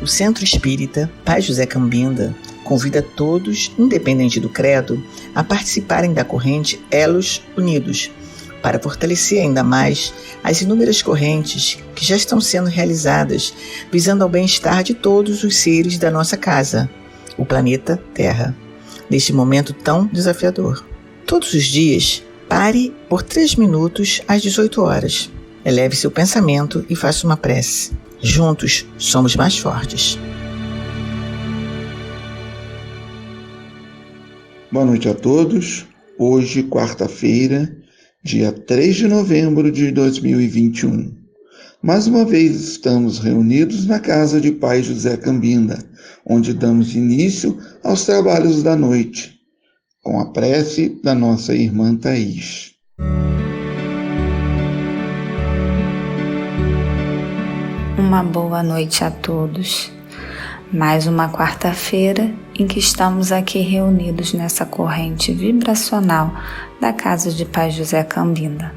O Centro Espírita Pai José Cambinda convida todos, independente do credo, a participarem da corrente Elos Unidos, para fortalecer ainda mais as inúmeras correntes que já estão sendo realizadas, visando ao bem-estar de todos os seres da nossa casa, o planeta Terra, neste momento tão desafiador. Todos os dias, pare por 3 minutos às 18 horas. Eleve seu pensamento e faça uma prece. Juntos somos mais fortes. Boa noite a todos. Hoje, quarta-feira, dia 3 de novembro de 2021. Mais uma vez estamos reunidos na casa de Pai José Cambinda, onde damos início aos trabalhos da noite, com a prece da nossa irmã Thaís. Uma boa noite a todos. Mais uma quarta-feira em que estamos aqui reunidos nessa corrente vibracional da casa de Pai José Cambinda.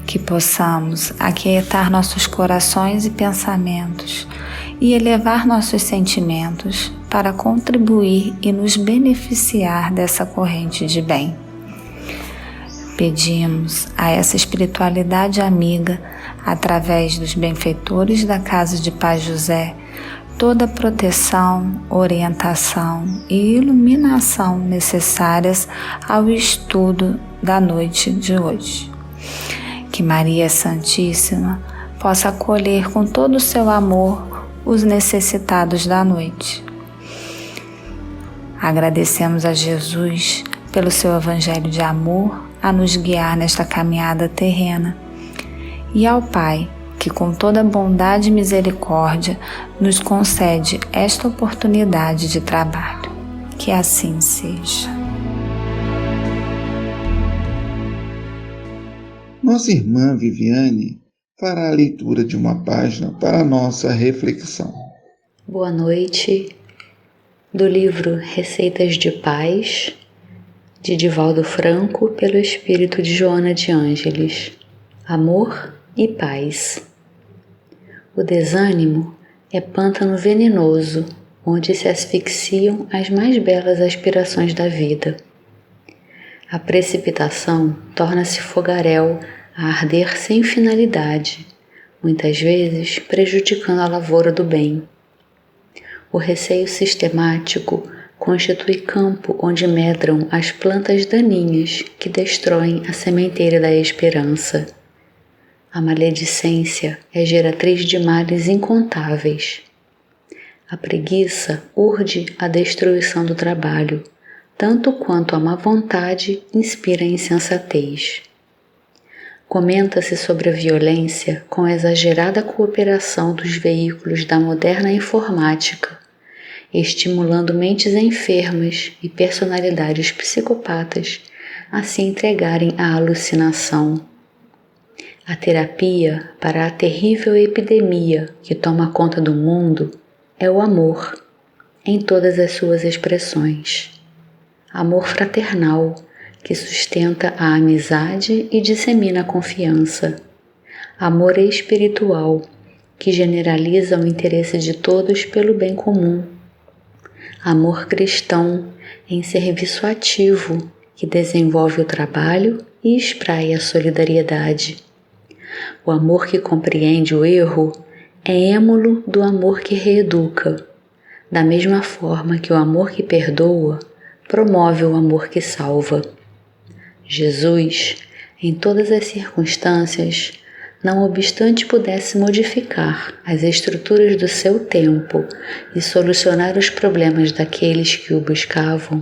Que possamos aquietar nossos corações e pensamentos e elevar nossos sentimentos para contribuir e nos beneficiar dessa corrente de bem. Pedimos a essa espiritualidade amiga, através dos benfeitores da casa de Pai José, toda a proteção, orientação e iluminação necessárias ao estudo da noite de hoje. Que Maria Santíssima possa acolher com todo o seu amor os necessitados da noite. Agradecemos a Jesus pelo seu evangelho de amor a nos guiar nesta caminhada terrena, e ao Pai, que com toda bondade e misericórdia nos concede esta oportunidade de trabalho. Que assim seja. Nossa irmã Viviane fará a leitura de uma página para a nossa reflexão. Boa noite, do livro Receitas de Paz, de Divaldo Franco, pelo espírito de Joana de Ângeles. Amor e paz. O desânimo é pântano venenoso, onde se asfixiam as mais belas aspirações da vida. A precipitação torna-se fogaréu a arder sem finalidade, muitas vezes prejudicando a lavoura do bem. O receio sistemático constitui campo onde medram as plantas daninhas que destroem a sementeira da esperança. A maledicência é geratriz de males incontáveis. A preguiça urde a destruição do trabalho, tanto quanto a má vontade inspira insensatez. Comenta-se sobre a violência com a exagerada cooperação dos veículos da moderna informática, estimulando mentes enfermas e personalidades psicopatas a se entregarem à alucinação. A terapia para a terrível epidemia que toma conta do mundo é o amor, em todas as suas expressões. Amor fraternal, que sustenta a amizade e dissemina a confiança. Amor espiritual, que generaliza o interesse de todos pelo bem comum. Amor cristão, em serviço ativo, que desenvolve o trabalho e espraia a solidariedade. O amor que compreende o erro é êmulo do amor que reeduca, da mesma forma que o amor que perdoa promove o amor que salva. Jesus, em todas as circunstâncias, não obstante pudesse modificar as estruturas do seu tempo e solucionar os problemas daqueles que o buscavam,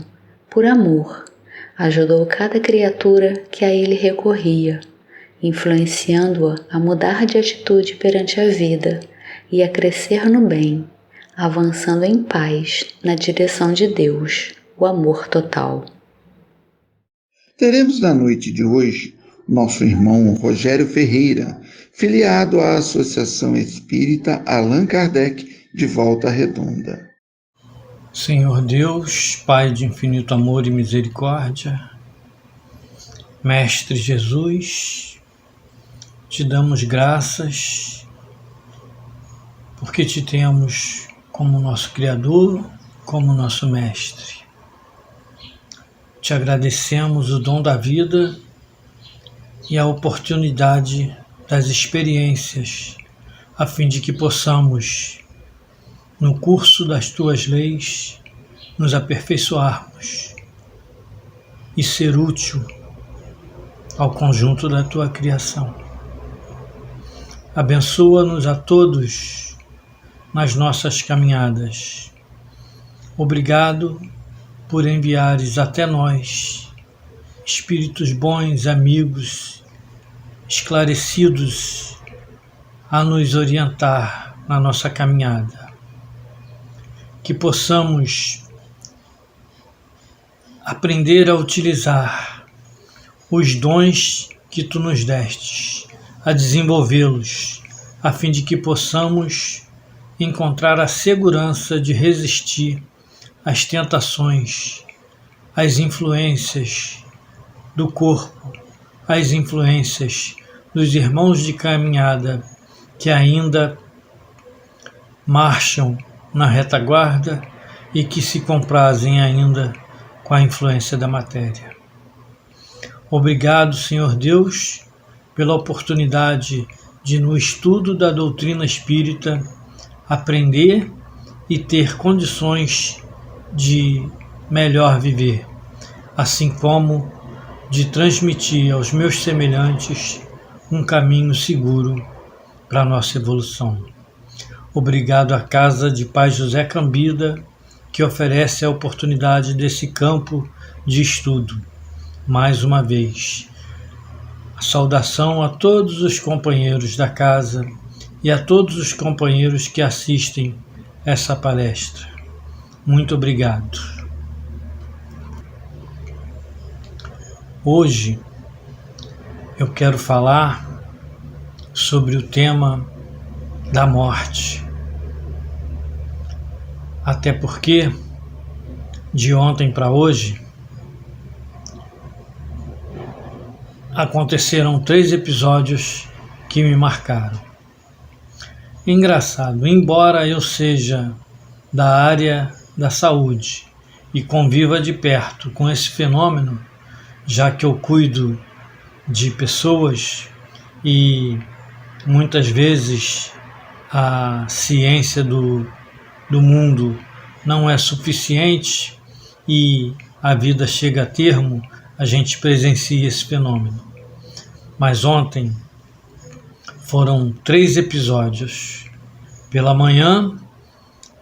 por amor, ajudou cada criatura que a ele recorria, influenciando-a a mudar de atitude perante a vida e a crescer no bem, avançando em paz na direção de Deus, o amor total. Teremos na noite de hoje nosso irmão Rogério Ferreira, filiado à Associação Espírita Allan Kardec de Volta Redonda. Senhor Deus, Pai de infinito amor e misericórdia, Mestre Jesus, te damos graças porque te temos como nosso Criador, como nosso Mestre. Te agradecemos o dom da vida e a oportunidade das experiências, a fim de que possamos, no curso das tuas leis, nos aperfeiçoarmos e ser útil ao conjunto da tua criação. Abençoa-nos a todos nas nossas caminhadas. Obrigado por enviares até nós espíritos bons, amigos, esclarecidos a nos orientar na nossa caminhada. Que possamos aprender a utilizar os dons que tu nos destes, a desenvolvê-los, a fim de que possamos encontrar a segurança de resistir às tentações, às influências do corpo, às influências dos irmãos de caminhada que ainda marcham na retaguarda e que se comprazem ainda com a influência da matéria. Obrigado, Senhor Deus, pela oportunidade de, no estudo da doutrina espírita, aprender e ter condições de melhor viver, assim como de transmitir aos meus semelhantes um caminho seguro para a nossa evolução. Obrigado à Casa de Pai José Cambida, que oferece a oportunidade desse campo de estudo. Mais uma vez, a saudação a todos os companheiros da casa e a todos os companheiros que assistem essa palestra. Muito obrigado. Hoje eu quero falar sobre o tema da morte. Até porque, de ontem para hoje, aconteceram 3 episódios que me marcaram. Engraçado, embora eu seja da área da saúde e conviva de perto com esse fenômeno, já que eu cuido de pessoas e muitas vezes a ciência do mundo não é suficiente e a vida chega a termo, a gente presencia esse fenômeno. Mas ontem foram 3 episódios. Pela manhã,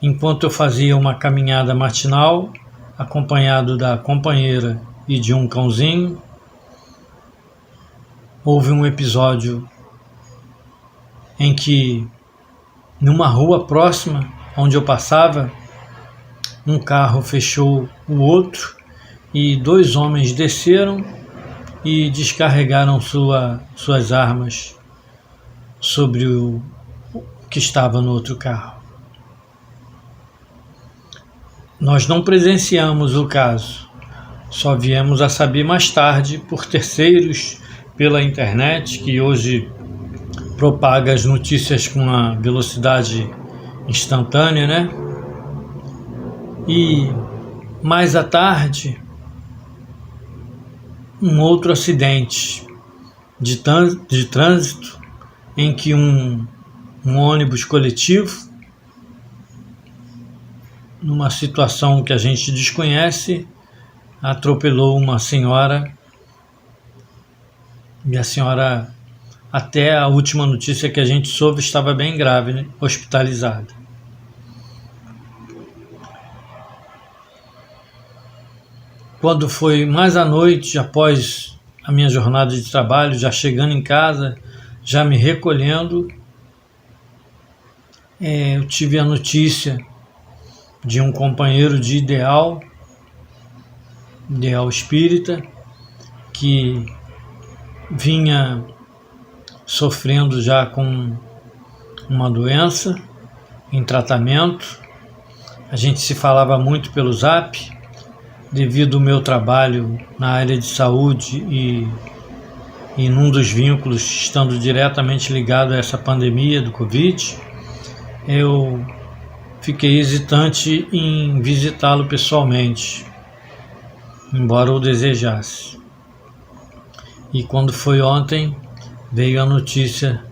enquanto eu fazia uma caminhada matinal, acompanhado da companheira e de um cãozinho, houve um episódio em que, numa rua próxima onde eu passava, um carro fechou o outro e 2 homens desceram e descarregaram suas armas sobre o que estava no outro carro. Nós não presenciamos o caso, só viemos a saber mais tarde por terceiros, pela internet, que hoje propaga as notícias com uma velocidade instantânea, né? E mais à tarde, um outro acidente de trânsito em que um ônibus coletivo, numa situação que a gente desconhece, atropelou uma senhora e a senhora, até a última notícia que a gente soube, estava bem grave, né? Hospitalizada. Quando foi mais à noite, após a minha jornada de trabalho, já chegando em casa, já me recolhendo, eu tive a notícia de um companheiro de ideal espírita, que vinha sofrendo já com uma doença em tratamento. A gente se falava muito pelo Zap, devido ao meu trabalho na área de saúde e num dos vínculos estando diretamente ligado a essa pandemia do Covid. eu fiquei hesitante em visitá-lo pessoalmente, embora o desejasse. E quando foi ontem, veio a notícia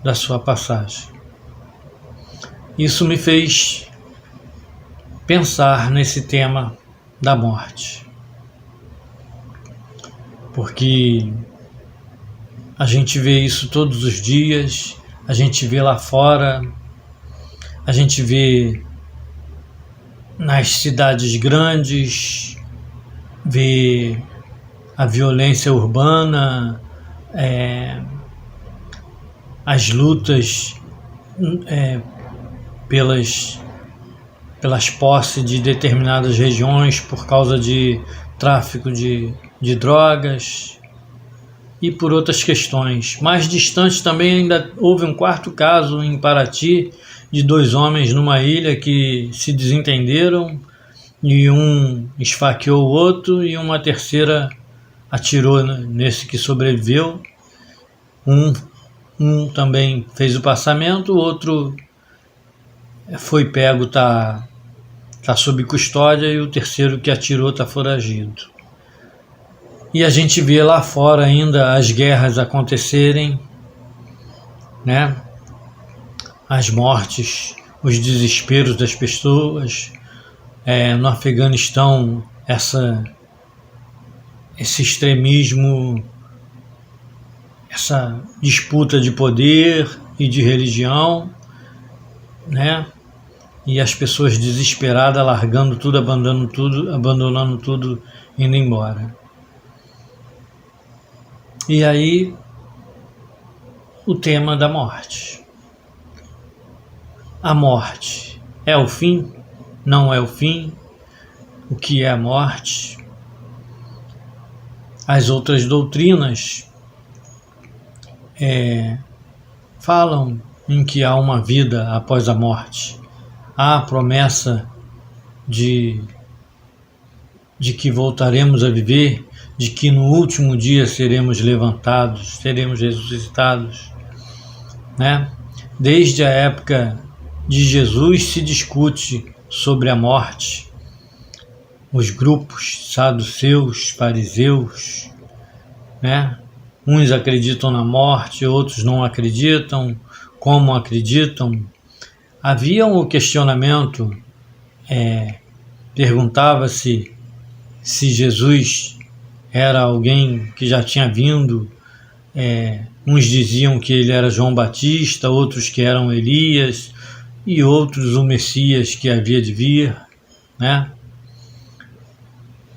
da sua passagem. Isso me fez pensar nesse tema da morte, porque a gente vê isso todos os dias, a gente vê lá fora, a gente vê nas cidades grandes, vê a violência urbana, as lutas pelas posses de determinadas regiões por causa de tráfico de drogas e por outras questões. Mais distante também ainda houve um quarto caso em Paraty de 2 homens numa ilha que se desentenderam e um esfaqueou o outro e uma terceira atirou nesse que sobreviveu. Um também fez o passamento, o outro foi pego, tá sob custódia, e o terceiro que atirou está foragido. E a gente vê lá fora ainda as guerras acontecerem, né? As mortes, os desesperos das pessoas. No Afeganistão, esse extremismo, essa disputa de poder e de religião, né? E as pessoas desesperadas largando tudo, abandonando tudo, indo embora. E aí, o tema da morte. A morte é o fim? Não é o fim? O que é a morte? As outras doutrinas falam em que há uma vida após a morte. Há a promessa de que voltaremos a viver, de que no último dia seremos levantados, seremos ressuscitados, né? Desde a época de Jesus se discute sobre a morte. Os grupos saduceus, fariseus, né? Uns acreditam na morte, outros não acreditam. Como acreditam? Havia um questionamento, perguntava-se se Jesus era alguém que já tinha vindo. Uns diziam que ele era João Batista, outros que eram Elias, e outros o Messias que havia de vir, né?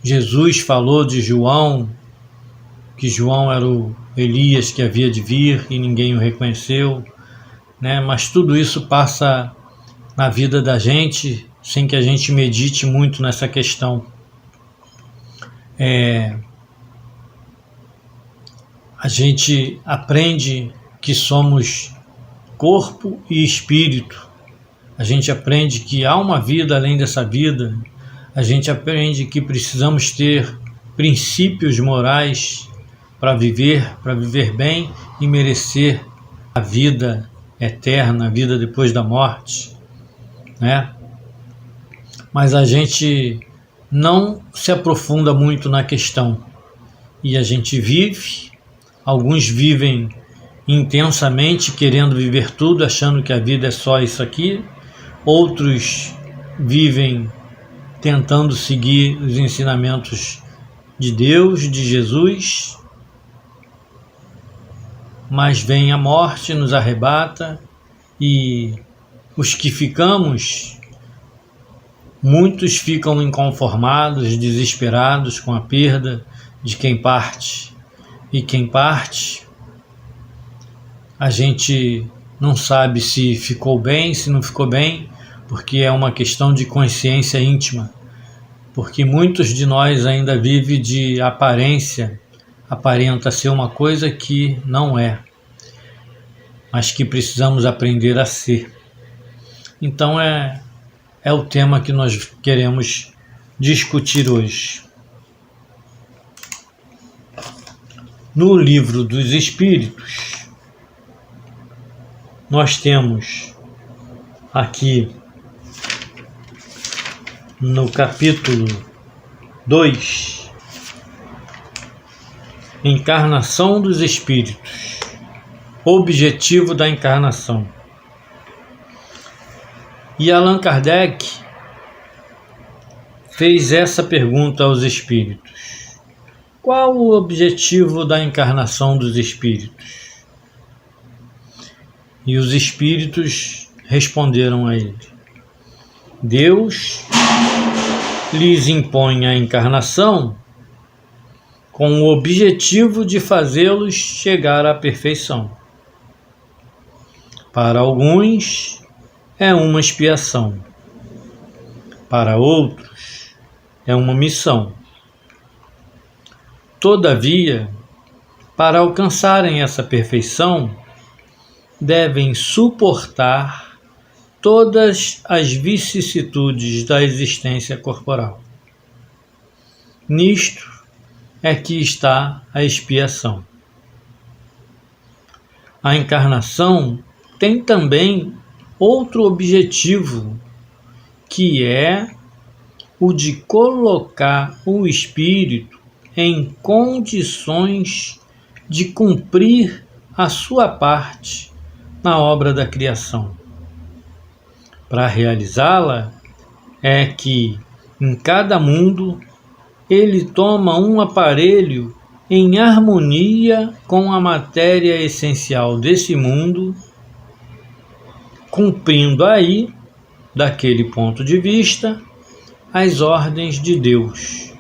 Jesus falou de João, que João era o Elias que havia de vir e ninguém o reconheceu, né? Mas tudo isso passa na vida da gente sem que a gente medite muito nessa questão. A gente aprende que somos corpo e espírito. A gente aprende que há uma vida além dessa vida. A gente aprende que precisamos ter princípios morais para viver bem e merecer a vida eterna, a vida depois da morte, né? Mas a gente não se aprofunda muito na questão e a gente vive. Alguns vivem intensamente querendo viver tudo, achando que a vida é só isso aqui. Outros vivem tentando seguir os ensinamentos de Deus, de Jesus, mas vem a morte, nos arrebata, e os que ficamos, muitos ficam inconformados, desesperados com a perda de quem parte. E quem parte, a gente não sabe se ficou bem, se não ficou bem, porque é uma questão de consciência íntima. Porque muitos de nós ainda vivem de aparência, aparenta ser uma coisa que não é, mas que precisamos aprender a ser. Então é o tema que nós queremos discutir hoje. No Livro dos Espíritos, nós temos aqui no capítulo 2, Encarnação dos Espíritos, objetivo da encarnação. E Allan Kardec fez essa pergunta aos espíritos: qual o objetivo da encarnação dos espíritos? E os espíritos responderam a ele: Deus lhes impõe a encarnação com o objetivo de fazê-los chegar à perfeição. Para alguns é uma expiação, para outros é uma missão. Todavia, para alcançarem essa perfeição, devem suportar todas as vicissitudes da existência corporal. Nisto é que está a expiação. A encarnação tem também outro objetivo, que é o de colocar o espírito em condições de cumprir a sua parte na obra da criação. Para realizá-la, é que em cada mundo ele toma um aparelho em harmonia com a matéria essencial desse mundo, cumprindo aí, daquele ponto de vista, as ordens de Deus,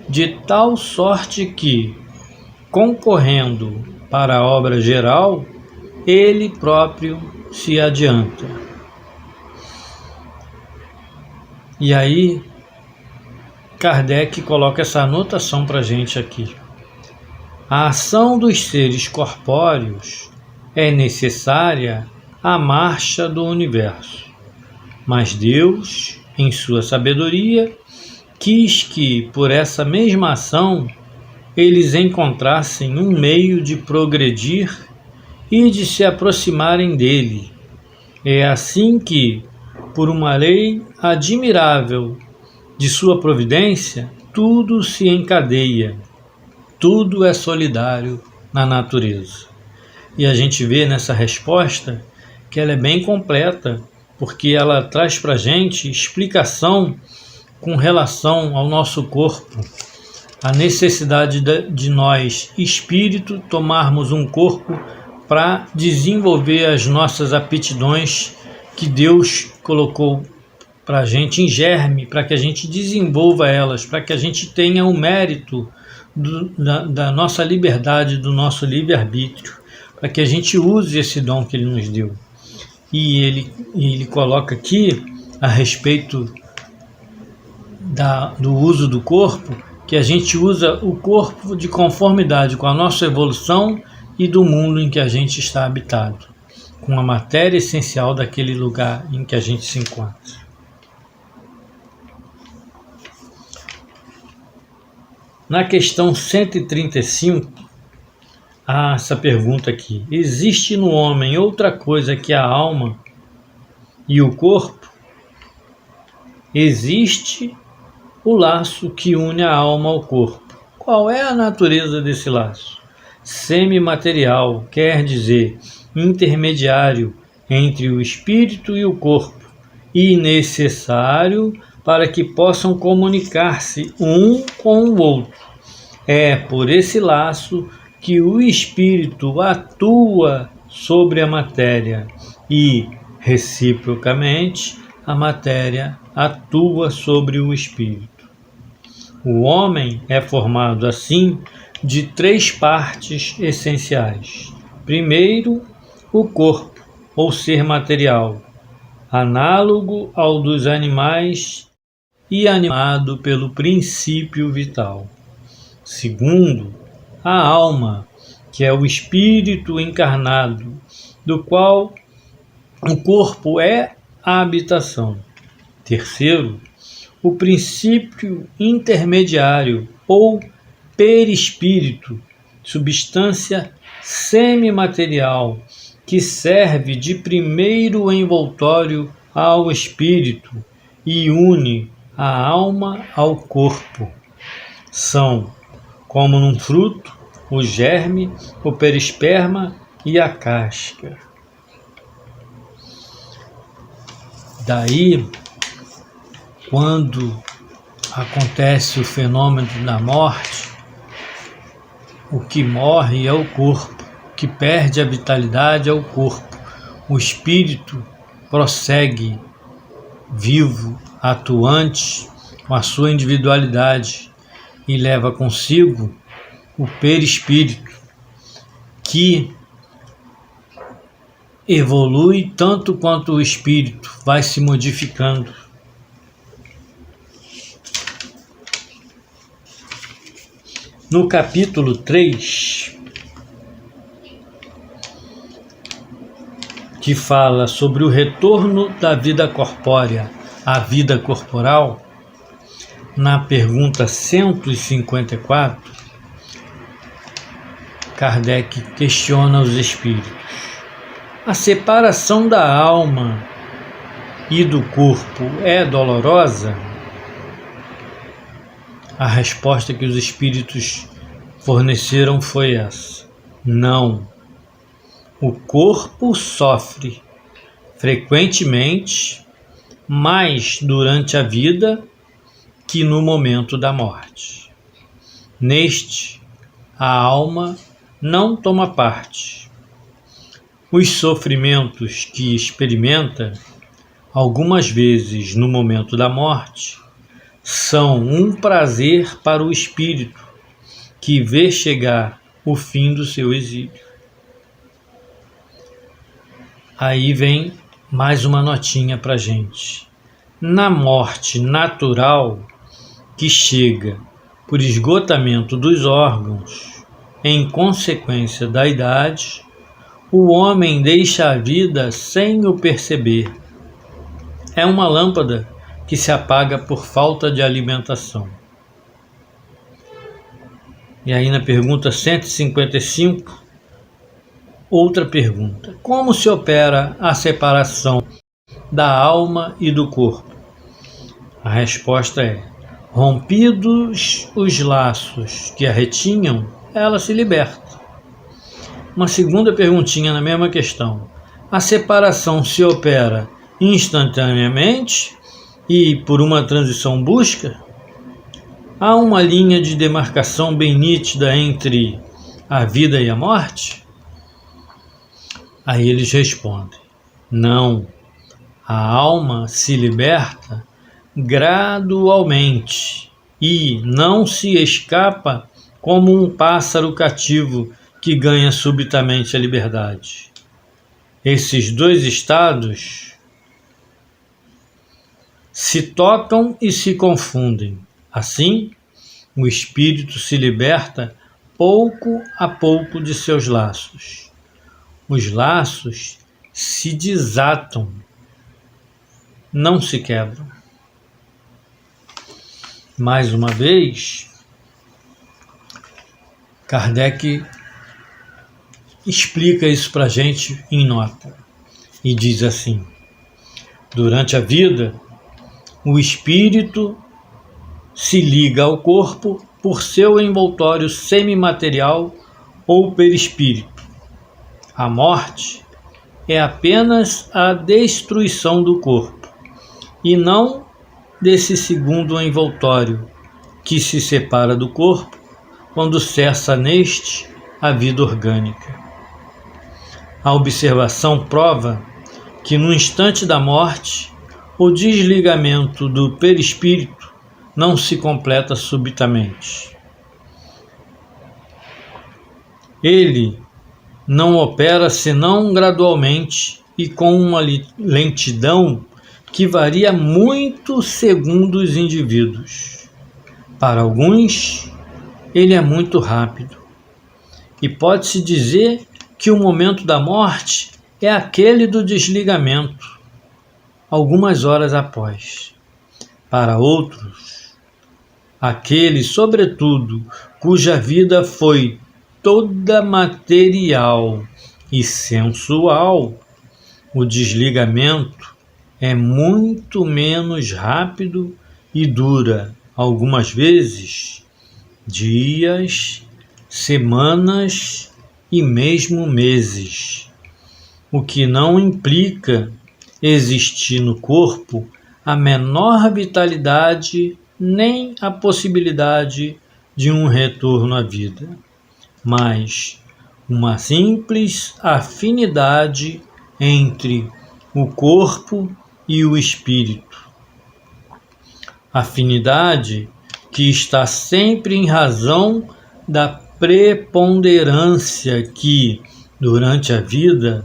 de tal sorte que, concorrendo para a obra geral, ele próprio se adianta. E aí, Kardec coloca essa anotação para a gente aqui. A ação dos seres corpóreos é necessária à marcha do universo, mas Deus, em sua sabedoria, quis que, por essa mesma ação, eles encontrassem um meio de progredir e de se aproximarem dele. É assim que, por uma lei admirável de sua providência, tudo se encadeia, tudo é solidário na natureza. E a gente vê nessa resposta que ela é bem completa, porque ela traz para a gente explicação com relação ao nosso corpo, a necessidade de nós, espírito, tomarmos um corpo para desenvolver as nossas aptidões que Deus colocou para a gente em germe, para que a gente desenvolva elas, para que a gente tenha o mérito da nossa liberdade, do nosso livre-arbítrio, para que a gente use esse dom que Ele nos deu. E ele coloca aqui, a respeito do uso do corpo, que a gente usa o corpo de conformidade com a nossa evolução e do mundo em que a gente está habitado, com a matéria essencial daquele lugar em que a gente se encontra. Na questão 135, há essa pergunta aqui: existe no homem outra coisa que a alma e o corpo? Existe o laço que une a alma ao corpo. Qual é a natureza desse laço? Semimaterial, quer dizer, intermediário entre o espírito e o corpo, e necessário para que possam comunicar-se um com o outro. É por esse laço que o espírito atua sobre a matéria e, reciprocamente, a matéria atua sobre o espírito. O homem é formado, assim, de 3 partes essenciais. Primeiro, o corpo, ou ser material, análogo ao dos animais e animado pelo princípio vital. Segundo, a alma, que é o espírito encarnado, do qual o corpo é a habitação. Terceiro, o princípio intermediário, ou perispírito, substância semimaterial, que serve de primeiro envoltório ao espírito e une a alma ao corpo. São, como num fruto, o germe, o perisperma e a casca. Daí, quando acontece o fenômeno da morte, o que morre é o corpo, o que perde a vitalidade é o corpo. O espírito prossegue vivo, atuante, com a sua individualidade e leva consigo o perispírito, que evolui tanto quanto o espírito vai se modificando. No capítulo 3, que fala sobre o retorno da vida corpórea à vida corporal, na pergunta 154, Kardec questiona os espíritos: a separação da alma e do corpo é dolorosa? A resposta que os espíritos forneceram foi essa: não. O corpo sofre frequentemente mais durante a vida que no momento da morte. Neste, a alma não toma parte. Os sofrimentos que experimenta, algumas vezes no momento da morte, são um prazer para o espírito que vê chegar o fim do seu exílio. Aí vem mais uma notinha para a gente. Na morte natural, que chega por esgotamento dos órgãos, em consequência da idade, o homem deixa a vida sem o perceber. É uma lâmpada que se apaga por falta de alimentação. E aí na pergunta 155, outra pergunta: como se opera a separação da alma e do corpo? A resposta é: rompidos os laços que a retinham, ela se liberta. Uma segunda perguntinha na mesma questão: a separação se opera instantaneamente e por uma transição brusca? Há uma linha de demarcação bem nítida entre a vida e a morte? Aí eles respondem: não, a alma se liberta gradualmente e não se escapa como um pássaro cativo que ganha subitamente a liberdade. Esses dois estados se tocam e se confundem. Assim, o espírito se liberta pouco a pouco de seus laços. Os laços se desatam, não se quebram. Mais uma vez, Kardec explica isso para a gente em nota e diz assim: durante a vida, o espírito se liga ao corpo por seu envoltório semimaterial ou perispírito. A morte é apenas a destruição do corpo, e não desse segundo envoltório, que se separa do corpo quando cessa neste a vida orgânica. A observação prova que no instante da morte, o desligamento do perispírito não se completa subitamente. Ele não opera senão gradualmente e com uma lentidão que varia muito segundo os indivíduos. Para alguns, ele é muito rápido, e pode-se dizer que o momento da morte é aquele do desligamento, algumas horas após. Para outros, aquele, sobretudo, cuja vida foi toda material e sensual, o desligamento é muito menos rápido e dura, algumas vezes, dias, semanas e mesmo meses, o que não implica existir no corpo a menor vitalidade nem a possibilidade de um retorno à vida, mas uma simples afinidade entre o corpo e o espírito. Afinidade que está sempre em razão da preponderância que, durante a vida,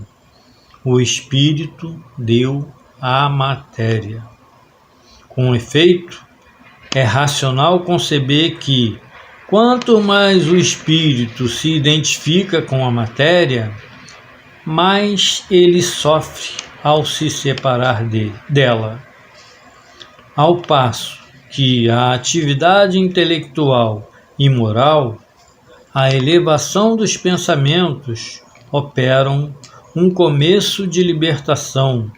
o espírito deu à matéria. Com efeito, é racional conceber que, quanto mais o espírito se identifica com a matéria, mais ele sofre ao se separar dela. Ao passo que a atividade intelectual e moral, a elevação dos pensamentos, operam um começo de libertação,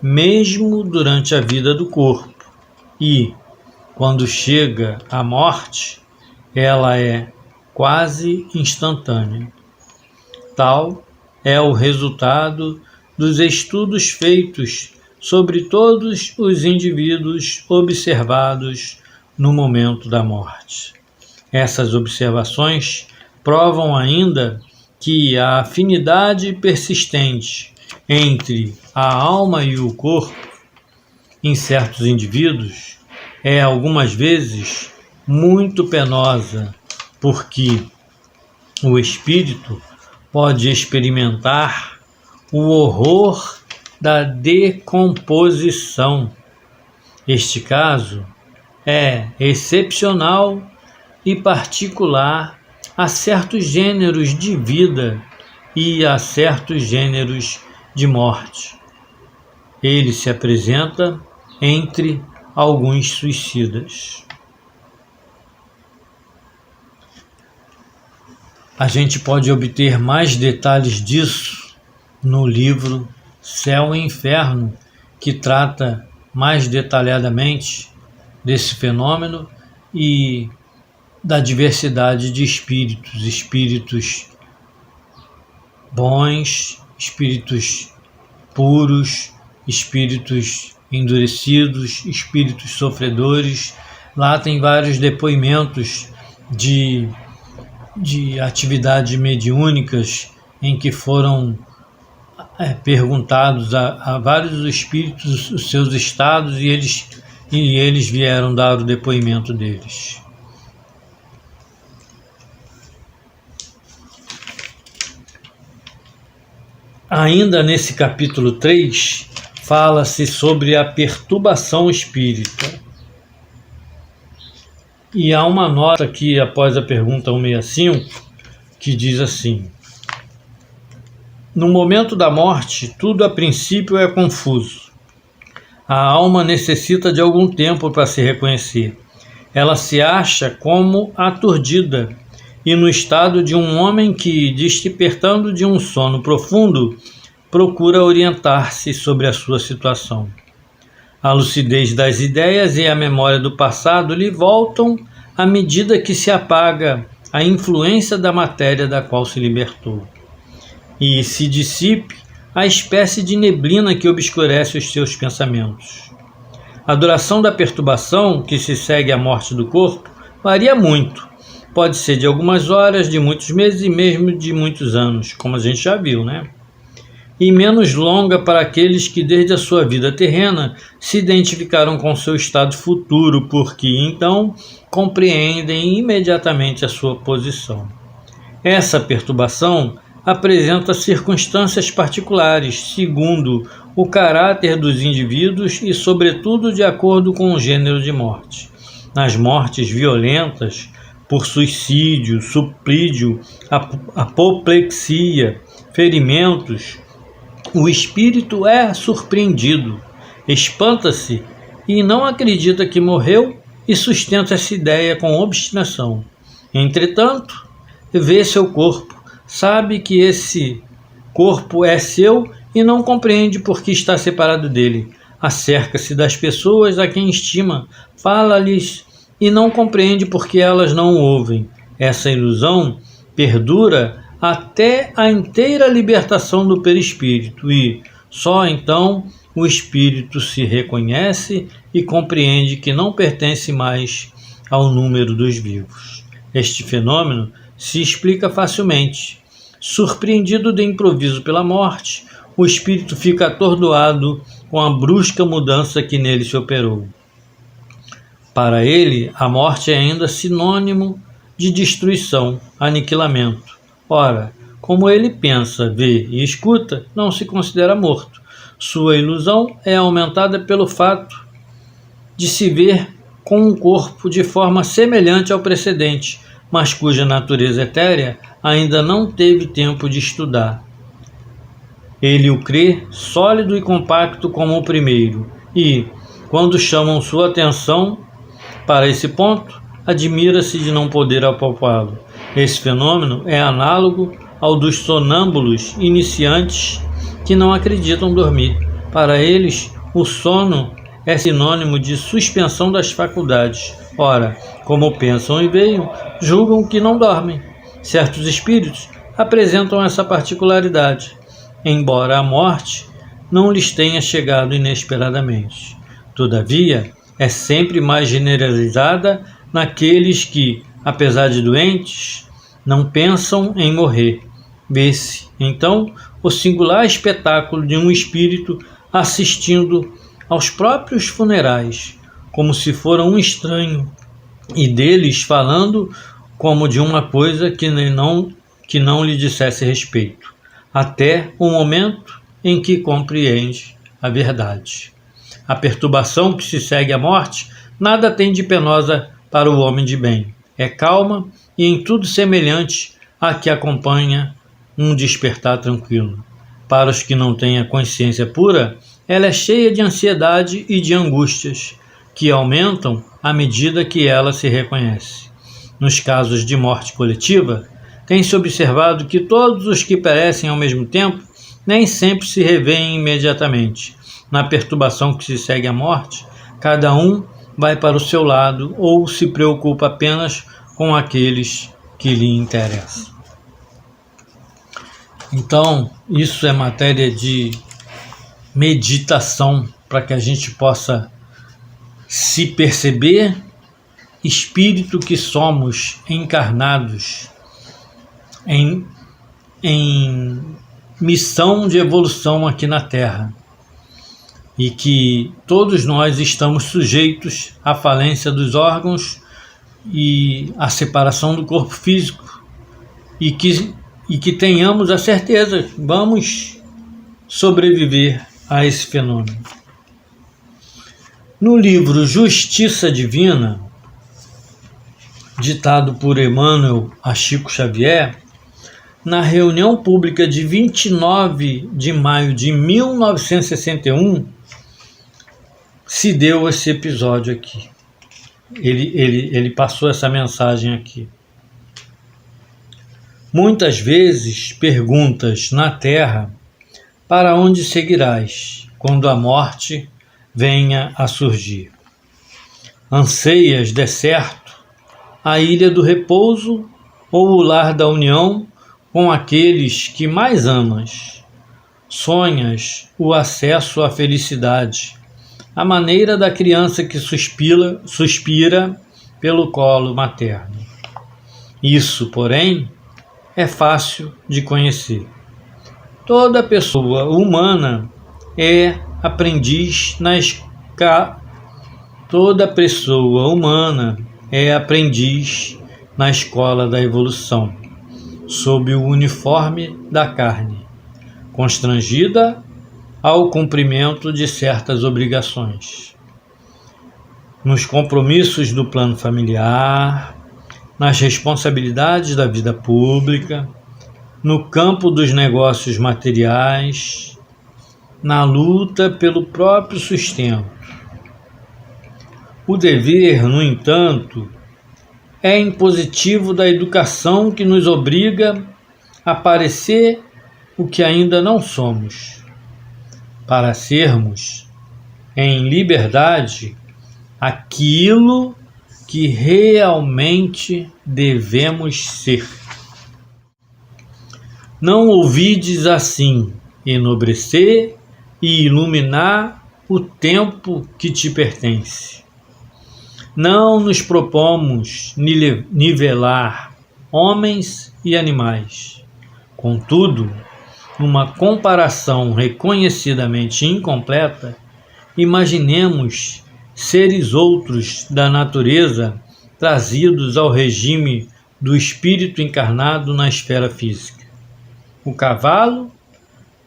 mesmo durante a vida do corpo, e, quando chega a morte, ela é quase instantânea. Tal é o resultado dos estudos feitos sobre todos os indivíduos observados no momento da morte. Essas observações provam ainda que a afinidade persistente entre a alma e o corpo, em certos indivíduos, é algumas vezes muito penosa, porque o espírito pode experimentar o horror da decomposição. Este caso é excepcional e particular a certos gêneros de vida e a certos gêneros de morte. Ele se apresenta entre alguns suicidas. A gente pode obter mais detalhes disso no livro Céu e Inferno, que trata mais detalhadamente desse fenômeno e da diversidade de espíritos, espíritos bons, espíritos puros, espíritos endurecidos, espíritos sofredores. Lá tem vários depoimentos de atividades mediúnicas em que foram perguntados a vários espíritos os seus estados e eles vieram dar o depoimento deles. Ainda nesse capítulo 3, fala-se sobre a perturbação espírita. E há uma nota aqui após a pergunta 165 que diz assim: no momento da morte, tudo a princípio é confuso. A alma necessita de algum tempo para se reconhecer. Ela se acha como aturdida e no estado de um homem que, despertando de um sono profundo, procura orientar-se sobre a sua situação. A lucidez das ideias e a memória do passado lhe voltam à medida que se apaga a influência da matéria da qual se libertou, e se dissipe a espécie de neblina que obscurece os seus pensamentos. A duração da perturbação que se segue à morte do corpo varia muito. Pode ser de algumas horas, de muitos meses e mesmo de muitos anos, como a gente já viu, né? E menos longa para aqueles que desde a sua vida terrena se identificaram com seu estado futuro, porque então compreendem imediatamente a sua posição. Essa perturbação apresenta circunstâncias particulares, segundo o caráter dos indivíduos e, sobretudo, de acordo com o gênero de morte. Nas mortes violentas, por suicídio, suplídio, apoplexia, ferimentos, o espírito é surpreendido, espanta-se e não acredita que morreu e sustenta essa ideia com obstinação. Entretanto, vê seu corpo, sabe que esse corpo é seu e não compreende por que está separado dele. acerca-se das pessoas a quem estima, fala-lhes e não compreende porque elas não o ouvem. Essa ilusão perdura até a inteira libertação do perispírito e, só então, o espírito se reconhece e compreende que não pertence mais ao número dos vivos. Este fenômeno se explica facilmente. Surpreendido de improviso pela morte, o espírito fica atordoado com a brusca mudança que nele se operou. Para ele, a morte é ainda sinônimo de destruição, aniquilamento. Ora, como ele pensa, vê e escuta, não se considera morto. Sua ilusão é aumentada pelo fato de se ver com um corpo de forma semelhante ao precedente, mas cuja natureza etérea ainda não teve tempo de estudar. Ele o crê sólido e compacto como o primeiro, e, quando chamam sua atenção para esse ponto, admira-se de não poder apalpá-lo. Esse fenômeno é análogo ao dos sonâmbulos iniciantes que não acreditam dormir. Para eles, o sono é sinônimo de suspensão das faculdades. Ora, como pensam e veem, julgam que não dormem. Certos espíritos apresentam essa particularidade, embora a morte não lhes tenha chegado inesperadamente. Todavia, é sempre mais generalizada naqueles que, apesar de doentes, não pensam em morrer. Vê-se, então, o singular espetáculo de um espírito assistindo aos próprios funerais, como se fora um estranho, e deles falando como de uma coisa que não lhe dissesse respeito, até o momento em que compreende a verdade. A perturbação que se segue à morte nada tem de penosa para o homem de bem. É calma e em tudo semelhante à que acompanha um despertar tranquilo. Para os que não têm a consciência pura, ela é cheia de ansiedade e de angústias, que aumentam à medida que ela se reconhece. Nos casos de morte coletiva, tem-se observado que todos os que perecem ao mesmo tempo nem sempre se revêem imediatamente. Na perturbação que se segue à morte, cada um vai para o seu lado ou se preocupa apenas com aqueles que lhe interessam. Então, isso é matéria de meditação para que a gente possa se perceber espírito que somos encarnados em missão de evolução aqui na Terra e que todos nós estamos sujeitos à falência dos órgãos e à separação do corpo físico e que tenhamos a certeza que vamos sobreviver a esse fenômeno. No livro Justiça Divina, ditado por Emmanuel a Chico Xavier, na reunião pública de 29 de maio de 1961, se deu esse episódio aqui. Ele passou essa mensagem aqui. Muitas vezes perguntas na terra: para onde seguirás quando a morte venha a surgir? Anseias, de certo, a ilha do repouso ou o lar da união com aqueles que mais amas? Sonhas o acesso à felicidade, à maneira da criança que suspira pelo colo materno. Isso, porém, é fácil de conhecer. Toda pessoa humana é aprendiz Toda pessoa humana é aprendiz na escola da evolução, sob o uniforme da carne, constrangida ao cumprimento de certas obrigações. Nos compromissos do plano familiar, nas responsabilidades da vida pública, no campo dos negócios materiais, na luta pelo próprio sustento. O dever, no entanto, é impositivo da educação que nos obriga a parecer o que ainda não somos, para sermos, em liberdade aquilo que realmente devemos ser. Não ouvides assim enobrecer e iluminar o tempo que te pertence. Não nos propomos nivelar homens e animais. Contudo, numa comparação reconhecidamente incompleta, imaginemos seres outros da natureza trazidos ao regime do espírito encarnado na esfera física. O cavalo,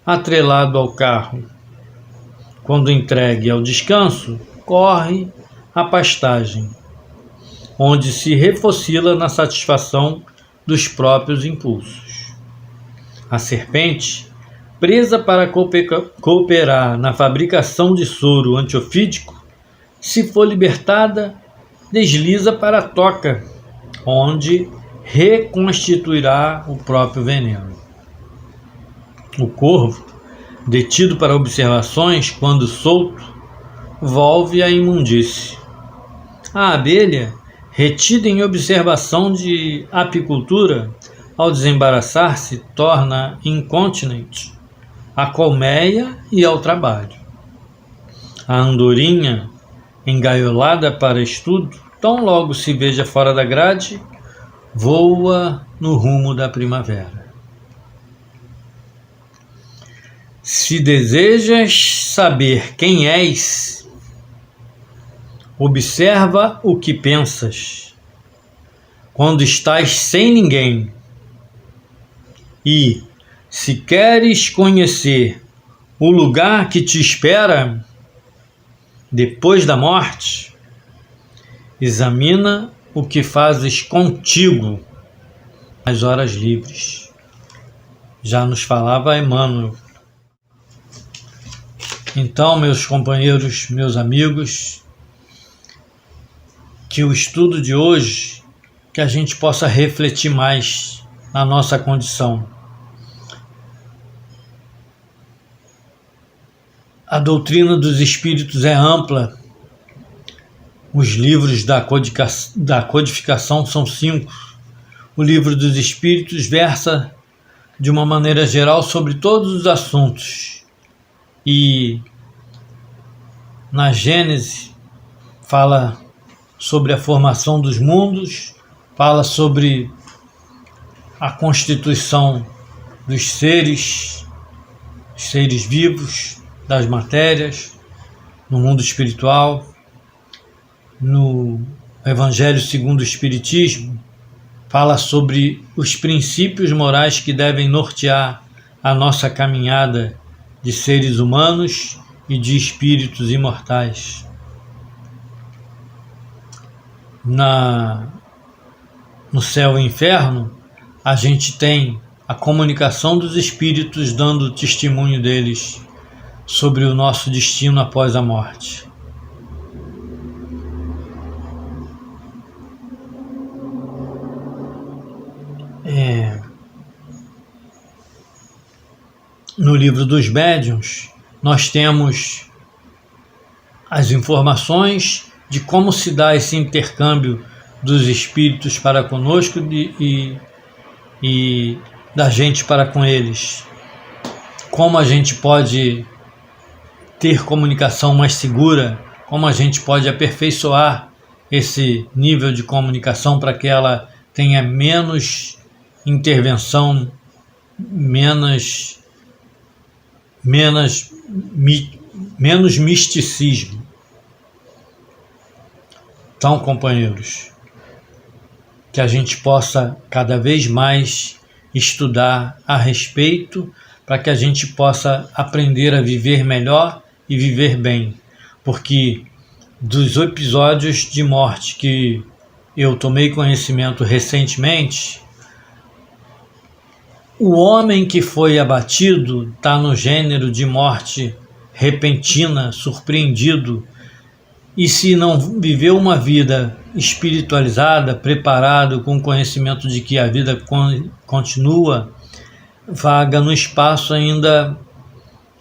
atrelado ao carro, quando entregue ao descanso, corre à pastagem, onde se refocila na satisfação dos próprios impulsos. A serpente, presa para cooperar na fabricação de soro antiofídico, se for libertada, desliza para a toca, onde reconstituirá o próprio veneno. O corvo, detido para observações quando solto, volve à imundície. A abelha, retida em observação de apicultura, ao desembaraçar-se, torna incontinente à colmeia e ao trabalho. A andorinha, engaiolada para estudo, tão logo se veja fora da grade, voa no rumo da primavera. Se desejas saber quem és, observa o que pensas quando estás sem ninguém. E, se queres conhecer o lugar que te espera depois da morte, examina o que fazes contigo nas horas livres. Já nos falava Emmanuel. Então, meus companheiros, meus amigos, que o estudo de hoje, que a gente possa refletir mais na nossa condição. A doutrina dos espíritos é ampla. Os livros da codificação são 5. O livro dos espíritos versa de uma maneira geral sobre todos os assuntos. E na Gênese fala sobre a formação dos mundos, fala sobre a constituição dos seres vivos, das matérias, no mundo espiritual. No Evangelho segundo o Espiritismo, fala sobre os princípios morais que devem nortear a nossa caminhada de seres humanos e de espíritos imortais. No céu e inferno, a gente tem a comunicação dos espíritos dando testemunho deles sobre o nosso destino após a morte. No livro dos médiuns, nós temos as informações de como se dá esse intercâmbio dos espíritos para conosco e da gente para com eles. Como a gente pode ter comunicação mais segura, como a gente pode aperfeiçoar esse nível de comunicação para que ela tenha menos intervenção, menos misticismo. Então, companheiros, que a gente possa cada vez mais estudar a respeito para que a gente possa aprender a viver melhor e viver bem, porque dos episódios de morte que eu tomei conhecimento recentemente, o homem que foi abatido está no gênero de morte repentina, surpreendido, e se não viveu uma vida espiritualizada, preparado, com conhecimento de que a vida continua, vaga no espaço ainda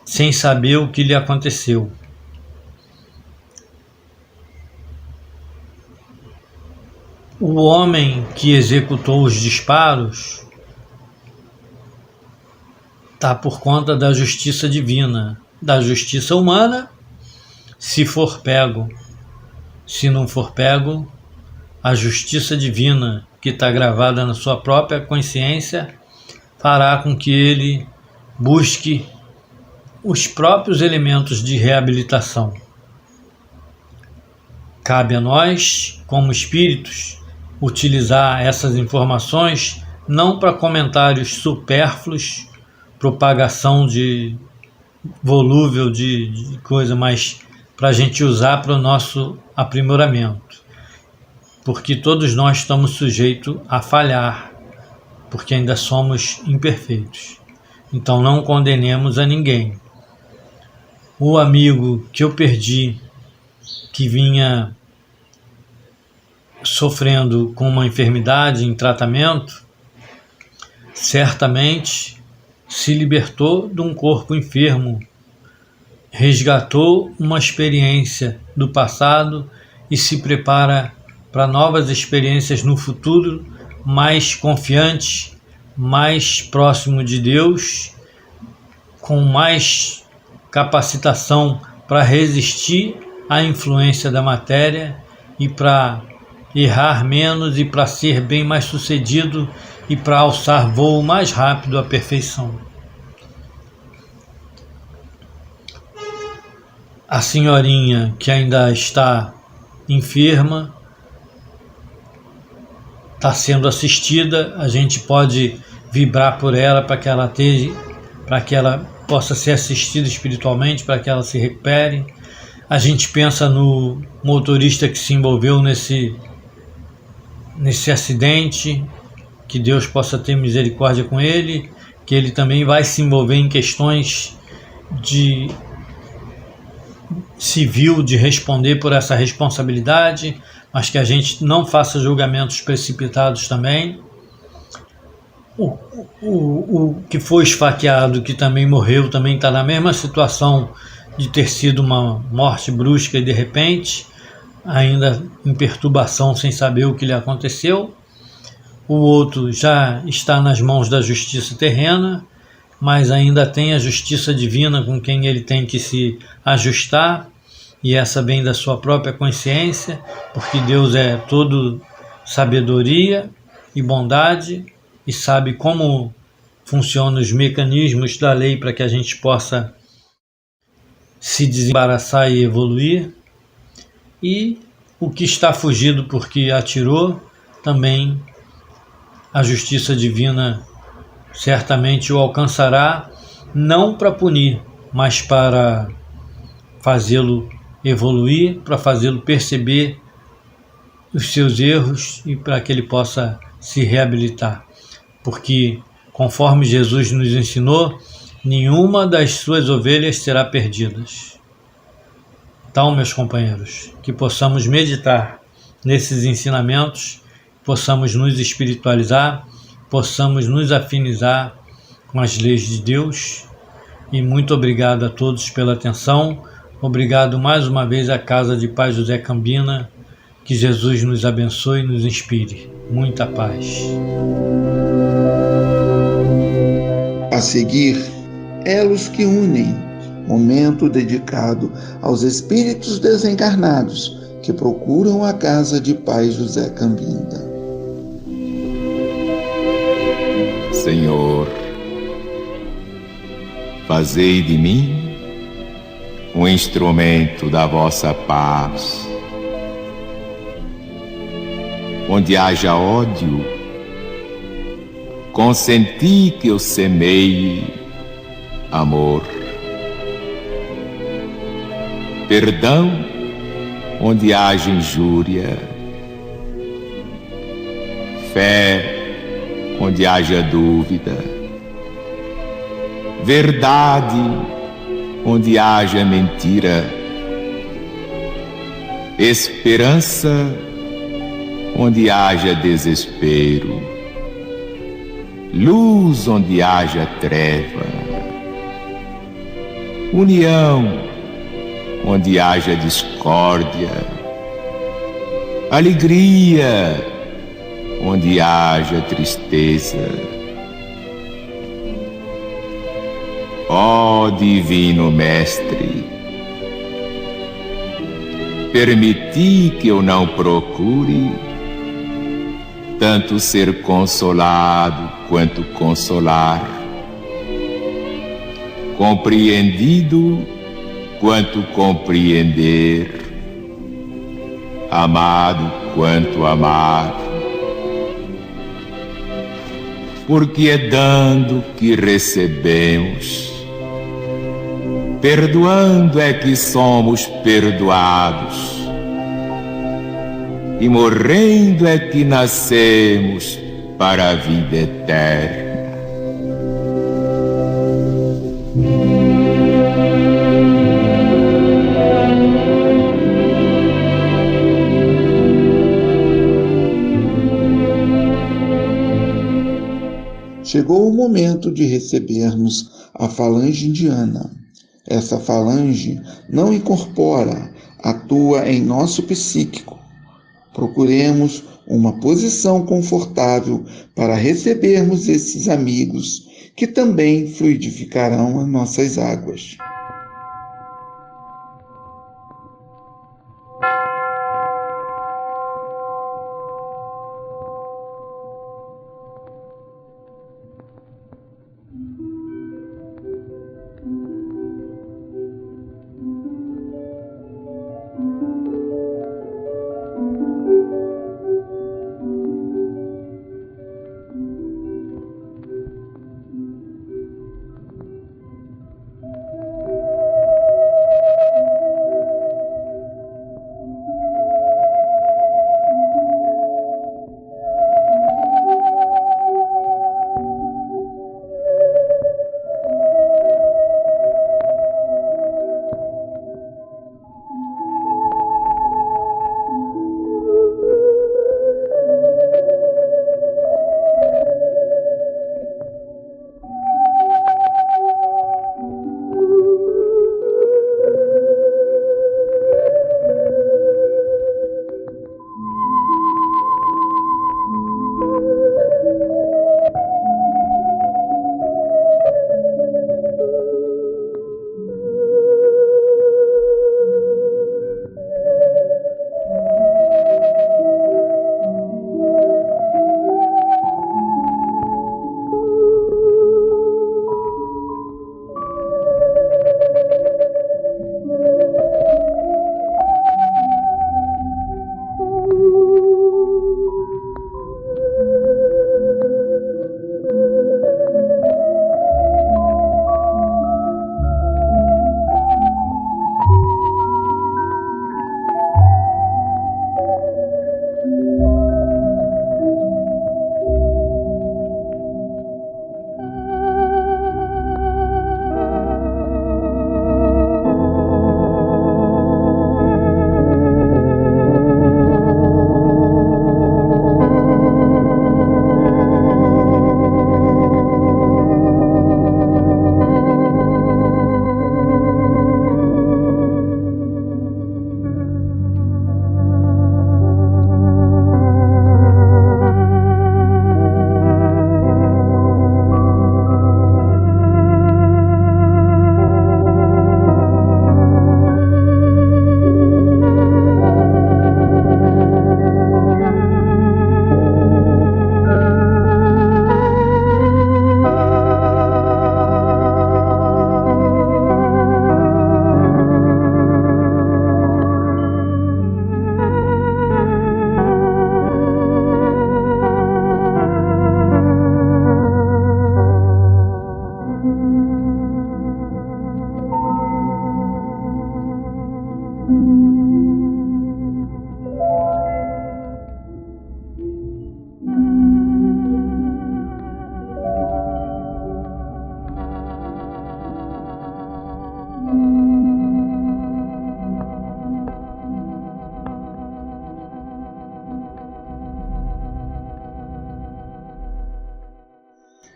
sem saber o que lhe aconteceu. o homem que executou os disparos está por conta da justiça divina, da justiça humana, se for pego. Se não for pego, a justiça divina, que está gravada na sua própria consciência, fará com que ele busque os próprios elementos de reabilitação. Cabe a nós, como espíritos, utilizar essas informações não para comentários supérfluos, propagação de volúvel de coisa, mas para a gente usar para o nosso aprimoramento. Porque todos nós estamos sujeitos a falhar, porque ainda somos imperfeitos. Então não condenemos a ninguém. O amigo que eu perdi, que vinha sofrendo com uma enfermidade em tratamento, certamente se libertou de um corpo enfermo, resgatou uma experiência do passado e se prepara para novas experiências no futuro, mais confiante, mais próximo de Deus, com mais capacitação para resistir à influência da matéria e para errar menos e para ser bem mais sucedido e para alçar voo mais rápido à perfeição. A senhorinha que ainda está enferma está sendo assistida, a gente pode vibrar por ela para que ela possa ser assistida espiritualmente, para que ela se recupere. A gente pensa no motorista que se envolveu nesse acidente, que Deus possa ter misericórdia com ele, que ele também vai se envolver em questões de civil, de responder por essa responsabilidade, mas que a gente não faça julgamentos precipitados também. O que foi esfaqueado, que também morreu, também está na mesma situação de ter sido uma morte brusca e de repente, ainda em perturbação sem saber o que lhe aconteceu. O outro já está nas mãos da justiça terrena, mas ainda tem a justiça divina com quem ele tem que se ajustar, e essa vem da sua própria consciência, porque Deus é todo sabedoria e bondade e sabe como funcionam os mecanismos da lei para que a gente possa se desembaraçar e evoluir. E o que está fugido porque atirou, também a justiça divina certamente o alcançará, não para punir, mas para fazê-lo evoluir, para fazê-lo perceber os seus erros e para que ele possa se reabilitar. Porque, conforme Jesus nos ensinou, nenhuma das suas ovelhas será perdida. Então, meus companheiros, que possamos meditar nesses ensinamentos, possamos nos espiritualizar, possamos nos afinizar com as leis de Deus. E muito obrigado a todos pela atenção. Obrigado mais uma vez à Casa de Pai José Cambina. Que Jesus nos abençoe e nos inspire. Muita paz. A seguir, Elos que Unem, momento dedicado aos espíritos desencarnados que procuram a Casa de Pai José Cambina. Senhor, fazei de mim um instrumento da vossa paz. Onde haja ódio, consenti que eu semeie amor. Perdão, onde haja injúria. Fé, onde haja dúvida. Verdade, onde haja mentira. Esperança, onde haja desespero. Luz, onde haja treva. União, onde haja discórdia. Alegria, onde haja tristeza. Ó Divino Mestre, permiti que eu não procure tanto ser consolado quanto consolar, compreendido quanto compreender, amado quanto amar, porque é dando que recebemos, perdoando é que somos perdoados, e morrendo é que nascemos para a vida eterna. Chegou o momento de recebermos a falange indiana. Essa falange não incorpora, atua em nosso psíquico. Procuremos uma posição confortável para recebermos esses amigos que também fluidificarão as nossas águas.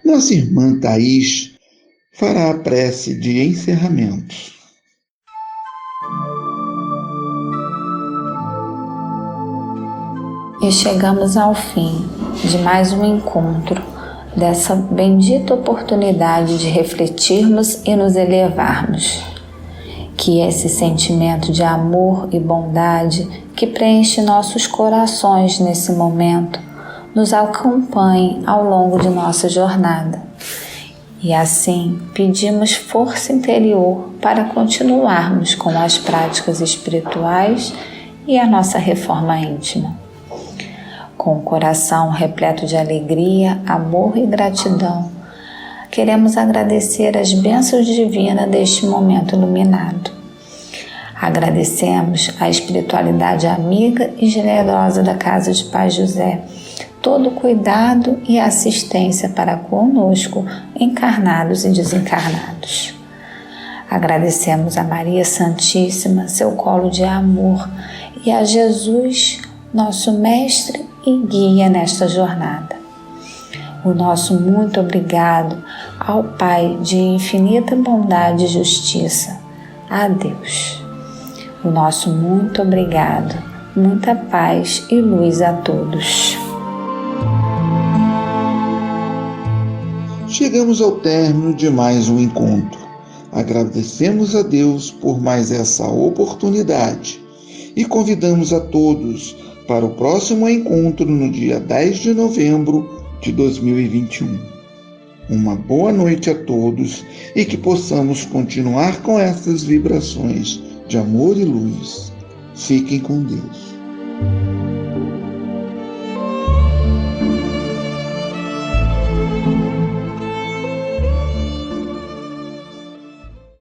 Nossa irmã Thaís fará a prece de encerramento. e chegamos ao fim de mais um encontro, dessa bendita oportunidade de refletirmos e nos elevarmos. Que esse sentimento de amor e bondade que preenche nossos corações nesse momento nos acompanhe ao longo de nossa jornada. E assim pedimos força interior para continuarmos com as práticas espirituais e a nossa reforma íntima. Com o coração repleto de alegria, amor e gratidão, queremos agradecer as bênçãos divinas deste momento iluminado. Agradecemos a espiritualidade amiga e generosa da Casa de Pai José, todo o cuidado e assistência para conosco, encarnados e desencarnados. Agradecemos a Maria Santíssima, seu colo de amor, e a Jesus, nosso mestre e guia nesta jornada. O nosso muito obrigado ao Pai de infinita bondade e justiça, a Deus. O nosso muito obrigado, muita paz e luz a todos. Chegamos ao término de mais um encontro. Agradecemos a Deus por mais essa oportunidade e convidamos a todos para o próximo encontro no dia 10 de novembro de 2021. Uma boa noite a todos e que possamos continuar com essas vibrações de amor e luz. Fiquem com Deus.